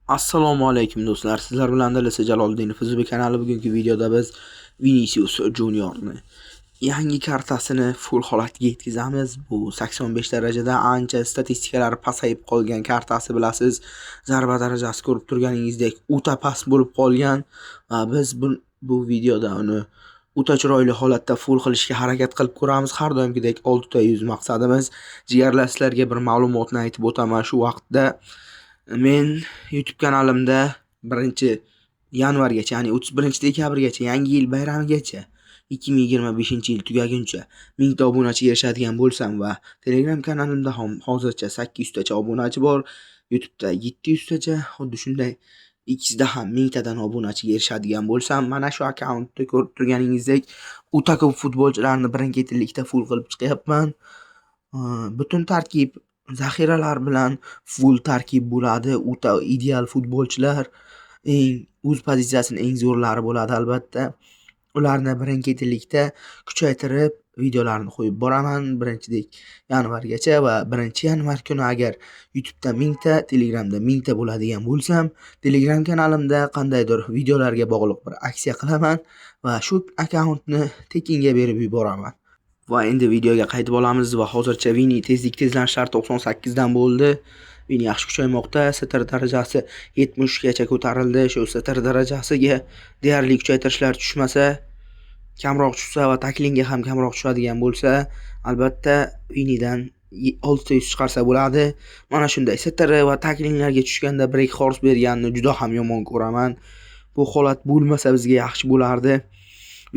Assalomu alaykum do'stlar. Sizlar bilan Dalasa Jaloliddinov O'zbek kanali. Bugungi videoda biz Vinicius Juniorni yangi kartasini full holatiga yetkazamiz. Bu 85 darajada ancha statistikalar pasayib qolgan kartasi, bilasiz. Zarba darajasi ko'rib turganingizdek o'ta past bo'lib qolgan va biz bu videoda uni o'ta chiroyli holatda full qilishga harakat qilib ko'ramiz. Har doimgidek 6 ta 100 maqsadimiz. Jigarlar, sizlarga bir ma'lumotni aytib o'taman. Shu vaqtda men YouTube kanalimda 1-yanvargacha, ya'ni 31-dekabrgacha, yangi yil bayramigacha 2025-yil tugaguncha 1000 ta obunachiga erishadigan bo'lsam va Telegram kanalimda ham hozircha 800 tacha obunachi bor, YouTube'da 700 tacha, xuddi shunday ikkisida ham 1000 tadan obunachiga erishadigan bo'lsam, mana shu akkauntni ko'rib turganingizdek o'ta ko'p futbolchilarni birin-ketinlikda full qilib chiqyapman. Butun tarkib zaxiralar bilan full tarkib bo'ladi. O'ta ideal futbolchilar, o'z pozitsiyasini eng zo'rlari bo'ladi albatta. Ularni birin-ketinlikda kuchaytirib videolarni qo'yib boraman 1-yanvargacha va 1-yanvar kuni agar YouTube'da 1000 ta, Telegramda 1000 ta bo'ladigan bo'lsam, Telegram kanalimda qandaydir videolarga bog'liq bir aksiya qilaman va shu akkauntni tekinga berib yuboraman. Va endi videoga qaytib olamiz va hozircha Vini tezlanishlar 98 dan bo'ldi. Vini yaxshi kuchaymoqda, str darajasi 70 gacha ko'tarildi. Shu str darajasiga deyarli kuchaytirishlar tushmasa, kamroq tushsa va taklingga ham kamroq tushadigan bo'lsa, albatta Vinidan 600 chiqarsa bo'ladi. Mana shunday str va taklinglarga tushganda break horse berganini juda ham yomon ko'raman. Bu holat bo'lmasa bizga yaxshi bo'lardi.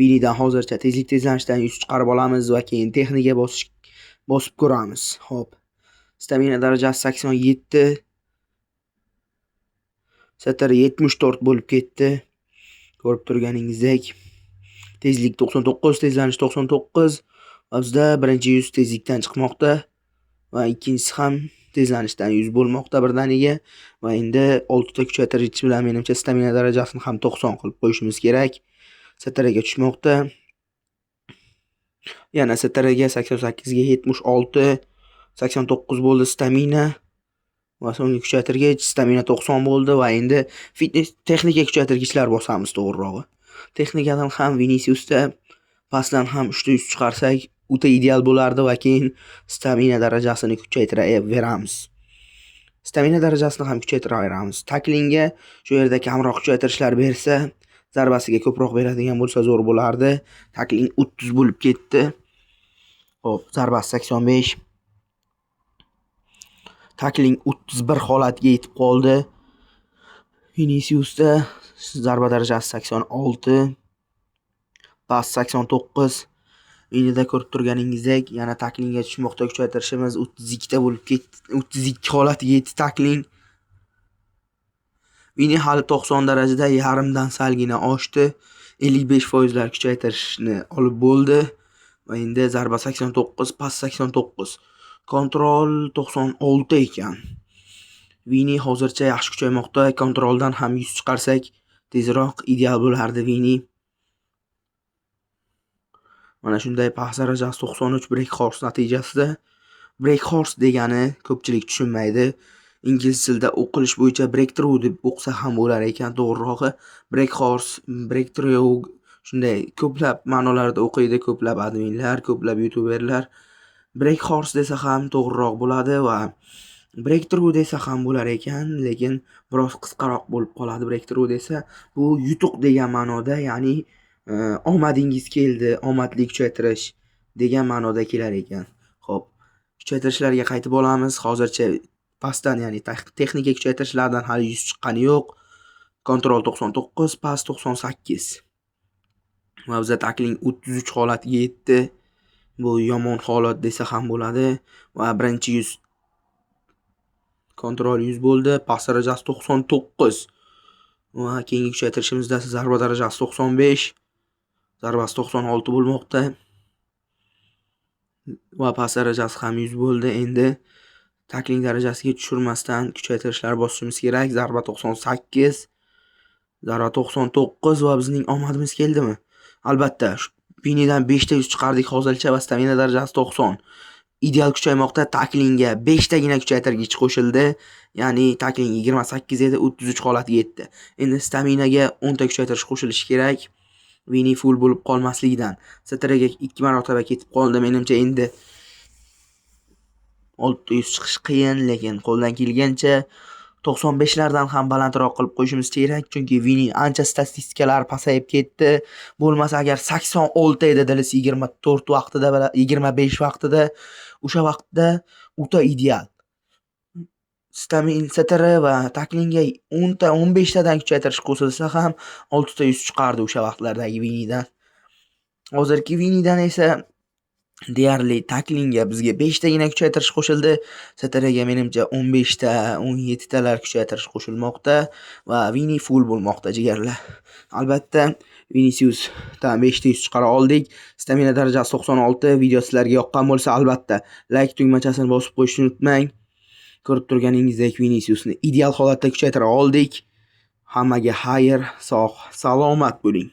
Vinidan hozircha tezlanishdan 100 chiqarib olamiz va keyin texnika bosib ko'ramiz. Xo'p. Stamina darajasi 87, str 74 bo'lib ketdi. Ko'rib turganingizdek, tezlik 99, tezlanish 99 va bizda birinchi 100 tezlikdan chiqmoqda va ikkinchisi ham tezlanishdan 100 bo'lmoqda birdaniga va endi 6 ta kuchaytirish bilan menimcha stamina darajasini ham 90 qilib qo'yishimiz kerak. Strga tushmoqda. Yana strga 88 ga 76, 89 bo'ldi stamina va so'nggi kuchaytirgich stamina 90 bo'ldi va endi fitness texnika kuchaytirgichlar bosamiz to'g'rirog'i. Texnikadan ham Viniciusda pastdan ham 300 chiqarsak o'ta ideal bo'lardi va keyin stamina darajasini kuchaytiraveramiz. Stamina darajasini ham kuchaytiraveramiz. Taklingga shu yerda kamroq kuchaytirishlar bersa, zarbasiga ko'proq beradigan bo'lsa zo'r bo'lardi. Takling 30 bo'lib ketdi. Xo'p, zarbasi 85. Takling 31 holatiga yetib qoldi. Viniciusda zarba darajasi 86, pas 89. Vinida ko'rib turganingizdek, yana taklingga tushmoqda kuchaytirishimiz 32 ta bo'lib ketdi. 32 holatiga yetdi takling. Vini hali 90 darajada yarimdan salgina oshdi. 55% kuchaytirishni olib bo'ldi. Va endi zarba 89, pas 89, kontrol 96 ekan. Vini hozircha yaxshi kuchaymoqda. Kontroldan ham 100 chiqarsak tezroq ideal bo'lardi Vini. Mana shunday pas darajasi 93 break horse natijasida. Break horse degani ko'pchilik tushunmaydi. Ingliz tilida o'qilish bo'yicha breakthrough deb o'qsa ham bo'lar ekan, to'g'rirog'i break horse, breakthrough shunday ko'plab ma'nolarda o'qiydi ko'plab adminlar, ko'plab youtuberlar. Break horse desa ham to'g'riroq bo'ladi va breakthrough desa ham bo'lar ekan, lekin biroz qisqaroq bo'lib qoladi. Breakthrough desa bu yutuq degan ma'noda, ya'ni omadingiz keldi, omadli kuchaytirish degan ma'noda kelar ekan. Xo'p, kuchaytirishlarga qaytib olamiz. Hozircha pastdan, ya'ni texnika kuchaytirishlardan hali 100 chiqqani yo'q. Kontrol 99, pas 98. Va bizda takling 33 holatiga yetdi. Bu yomon holat desa ham bo'ladi. Va birinchi 100 kontrol 100 bo'ldi, pas darajasi 99. Va keyingi kuchaytirishimizda zarba darajasi 95, zarbasi 96 bo'lmoqda. Va pas darajasi ham 100 bo'ldi. Endi takling darajasiga tushirmasdan kuchaytirishlar bosishimiz kerak. Zarba 98, zarba 99 va bizning omadimiz keldimi? Albatta, Vinidan 5 ta 100 chiqardik hozircha va stamina darajasi 90. ideal kuchaymoqda. Taklingga 5 tagina kuchaytirgich qo'shildi. Ya'ni takling 28 edi, 33 holatiga yetdi. Endi staminaga 10 ta kuchaytirish qo'shilishi kerak. Vini full bo'lib qolmasligidan. Satraga 2 marotaba ketib qoldi. Menimcha endi 600 chiqish qiyin, lekin qo'ldan kelgancha 95 lardan ham balandroq qilib qo'yishimiz kerak, chunki Vini ancha statistikalar pasayib ketdi. Bo'lmasa agar 86 edi Dalis 24 vaqtida, 25 vaqtida, o'sha vaqtda o'ta ideal. Stamin satri va taklingga 10 ta 15 tadan kuchaytirish qo'shilsa ham 6 ta 100 chiqardi o'sha vaqtlardagi Vinidan. Hozirgi Vinidan esa deyarli taklingga bizga 5 tagina kuchaytirish qo'shildi. Satraga menimcha 15 ta, 17 talar kuchaytirish qo'shilmoqda va Vini full bo'lmoqda jigarlar. Albatta Viniciusdan 5 ta 100 chiqara oldik. Stamina darajasi 96. Video sizlarga yoqqan bo'lsa, albatta like tugmachasini bosib qo'yishni unutmang. Ko'rib turganingizdek Viniciusni ideal holatda kuchaytira oldik. Hammaga xayr, sog', salomat bo'ling.